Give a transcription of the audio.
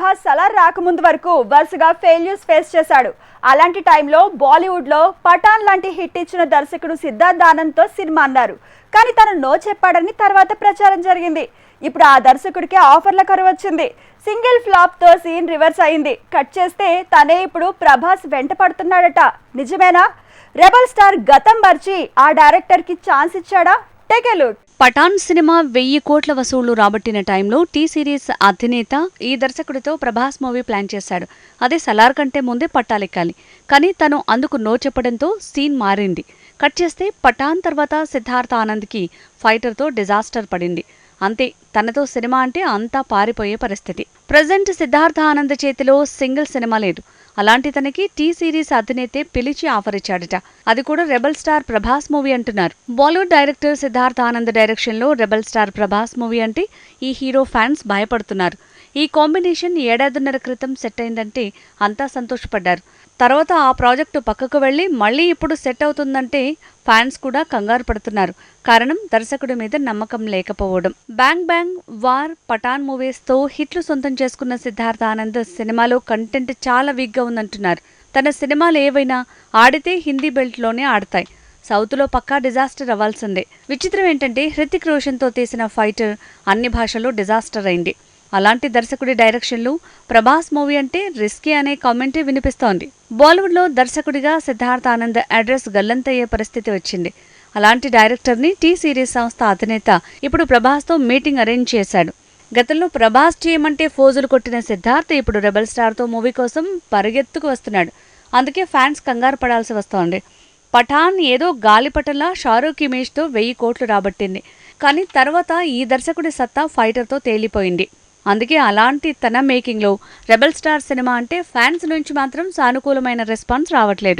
ప్రభాస్ సలార్ రాకముందు వరకు వరుసగా ఫెయిల్యూర్స్ ఫేస్ చేశాడు. అలాంటి టైంలో బాలీవుడ్లో పఠాన్ లాంటి హిట్ ఇచ్చిన దర్శకుడు సిద్ధార్థ్ ఆనంద్తో సినిమా అన్నారు. కానీ తను నో చెప్పాడని తర్వాత ప్రచారం జరిగింది. ఇప్పుడు ఆ దర్శకుడికి ఆఫర్ల కరువు వచ్చింది. సింగిల్ ఫ్లాప్తో సీన్ రివర్స్ అయింది. కట్ చేస్తే తనే ఇప్పుడు ప్రభాస్ వెంట పడుతున్నాడట. నిజమేనా? రెబల్ స్టార్ గతం మర్చి ఆ డైరెక్టర్కి ఛాన్స్ ఇచ్చాడా? Take a look. Pathaan cinema 1000 కోట్ల వసూళ్లు రాబట్టిన టైంలో టీ సిరీస్ అధినేత ఈ దర్శకుడితో ప్రభాస్ మూవీ ప్లాన్ చేశాడు. అదే సలార్ కంటే ముందే పట్టాలెక్కాలి. కానీ తను అందుకు నో చెప్పడంతో సీన్ మారింది. కట్ చేస్తే పఠాన్ తర్వాత సిద్ధార్థ్ ఆనంద్కి ఫైటర్తో డిజాస్టర్ పడింది. అంతే, తనతో సినిమా అంటే అంతా పారిపోయే పరిస్థితి. ప్రజెంట్ సిద్ధార్థ్ ఆనంద్ చేతిలో సింగిల్ సినిమా లేదు. అలాంటి తనకి టీ సిరీస్ అధినేతే పిలిచి ఆఫర్ ఇచ్చాడట. అది కూడా రెబల్ స్టార్ ప్రభాస్ మూవీ అంటున్నారు. బాలీవుడ్ డైరెక్టర్ సిద్ధార్థ్ ఆనంద్ డైరెక్షన్లో రెబల్ స్టార్ ప్రభాస్ మూవీ అంటే ఈ హీరో ఫ్యాన్స్ భయపడుతున్నారు. ఈ కాంబినేషన్ 1.5 క్రితం సెట్ అయిందంటే అంతా సంతోషపడ్డారు. తర్వాత ఆ ప్రాజెక్టు పక్కకు వెళ్లి మళ్లీ ఇప్పుడు సెట్ అవుతుందంటే ఫ్యాన్స్ కూడా కంగారు పడుతున్నారు. కారణం దర్శకుడి మీద నమ్మకం లేకపోవడం. బ్యాంగ్ బ్యాంగ్, వార్, పఠాన్ మూవీస్తో హిట్లు సొంతం చేసుకున్న సిద్ధార్థ్ ఆనంద్ సినిమాలో కంటెంట్ చాలా వీక్గా ఉందంటున్నారు. తన సినిమాలు ఏవైనా ఆడితే హిందీ బెల్ట్లోనే ఆడతాయి. సౌత్లో పక్కా డిజాస్టర్ అవ్వాల్సిందే. విచిత్రం ఏంటంటే హృతిక్ రోషన్తో తీసిన ఫైటర్ అన్ని భాషల్లో డిజాస్టర్ అయింది. అలాంటి దర్శకుడి డైరెక్షన్లు ప్రభాస్ మూవీ అంటే రిస్కీ అనే కామెంటే వినిపిస్తోంది. బాలీవుడ్లో దర్శకుడిగా సిద్ధార్థ్ ఆనంద్ అడ్రస్ గల్లంతయ్యే పరిస్థితి వచ్చింది. అలాంటి డైరెక్టర్ని టీ సిరీస్ సంస్థ అధినేత ఇప్పుడు ప్రభాస్తో మీటింగ్ అరేంజ్ చేశాడు. గతంలో ప్రభాస్ చేయమంటే ఫోజులు కొట్టిన సిద్ధార్థ్ ఇప్పుడు రెబల్ స్టార్తో మూవీ కోసం పరిగెత్తుకు వస్తున్నాడు. అందుకే ఫ్యాన్స్ కంగారు పడాల్సి వస్తోంది. పఠాన్ ఏదో గాలిపటంలా షారూఖ్ ఇమేజ్తో 1000 కోట్లు రాబట్టింది. కానీ తర్వాత ఈ దర్శకుడి సత్తా ఫైటర్తో తేలిపోయింది. అందుకే అలాంటి తన మేకింగ్లో రెబల్ స్టార్ సినిమా అంటే ఫ్యాన్స్ నుంచి మాత్రం సానుకూలమైన రెస్పాన్స్ రావట్లేదు.